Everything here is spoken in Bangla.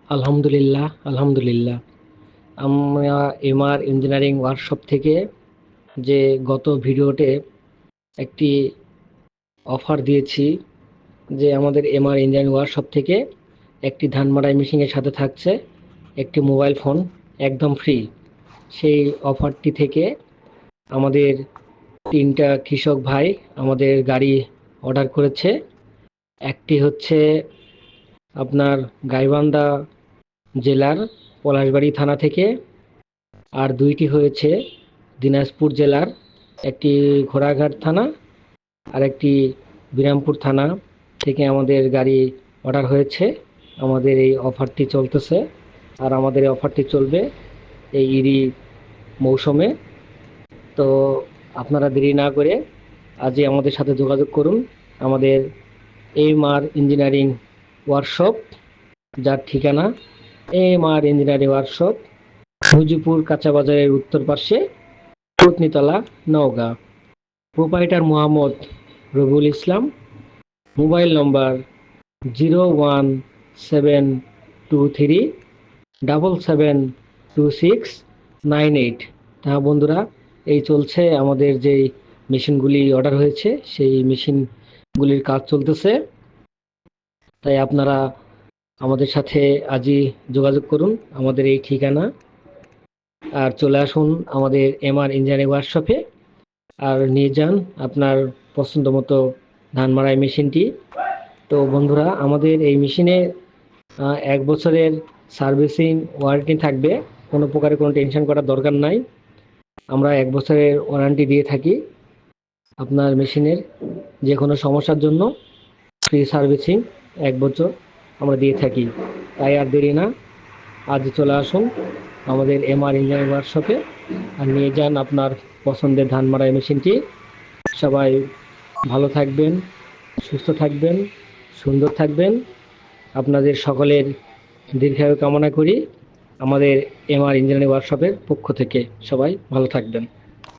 আলহামদুলিল্লাহ, আলহামদুলিল্লাহ। আমরা এমআর ইঞ্জিনিয়ারিং ওয়ার্কশপ থেকে যে গত ভিডিওতে একটি অফার দিয়েছি যে আমাদের এমআর ইঞ্জিনিয়ারিং ওয়ার্কশপ থেকে একটি ধান মাড়াই মেশিনের সাথে থাকছে একটি মোবাইল ফোন একদম ফ্রি। সেই অফারটি থেকে আমাদের ৩টা কৃষক ভাই আমাদের গাড়ি অর্ডার করেছে। একটি হচ্ছে আপনার গাইবান্ধা জেলার পলাশবাড়ী থানা থেকে, আর ২টি হয়েছে দিনাজপুর জেলার একটি ঘোড়াঘাট থানা আর একটি বিরামপুর থানা থেকে আমাদের গাড়ি অর্ডার হয়েছে। আমাদের এই অফারটি চলতেছে, আর আমাদের এই অফারটি চলবে এই ঈদি মৌসুমে। তো আপনারা দেরি না করে আজই আমাদের সাথে যোগাযোগ করুন। আমাদের এমআর ইঞ্জিনিয়ারিং ওয়ার্কশপ, যার ঠিকানা এমআর ইঞ্জিনিয়ারিং ওয়ার্কশপ, মুজিবপুর কাঁচা বাজারের উত্তর পাশে, Patnitala, Naogaon. Proprietor Mohammad Robiul Islam. Mobile number 01723772698। হ্যাঁ বন্ধুরা, এই চলছে আমাদের যেই মেশিনগুলি অর্ডার হয়েছে সেই মেশিনগুলির কাজ চলতেছে। তাই আপনারা আমাদের সাথে আজই যোগাযোগ করুন, আমাদের এই ঠিকানা, আর চলে আসুন আমাদের এমআর ইঞ্জিনিয়ারিং ওয়ার্কশপে, আর নিয়ে যান আপনার পছন্দ মতো ধান মাড়াই মেশিনটি। তো বন্ধুরা, আমাদের এই মেশিনে ১ বছরের সার্ভিসিং ওয়ারেন্টি থাকবে। কোনো প্রকারে কোনো টেনশন করার দরকার নাই। আমরা ১ বছরের ওয়ারেন্টি দিয়ে থাকি। আপনার মেশিনের যে কোনো সমস্যার জন্য ফ্রি সার্ভিসিং ১ বছর আমরা দিয়ে থাকি। তাই আর দেরি না, আজ চলে আসুন আমাদের এমআর ইঞ্জিনিয়ারিং ওয়ার্কশপে, আর নিয়ে যান আপনার পছন্দের ধান মাড়াই মেশিনটি। সবাই ভালো থাকবেন, সুস্থ থাকবেন, সুন্দর থাকবেন। আপনাদের সকলের দীর্ঘায়ু কামনা করি আমাদের এমআর ইঞ্জিনিয়ারিং ওয়ার্কশপের পক্ষ থেকে। সবাই ভালো থাকবেন।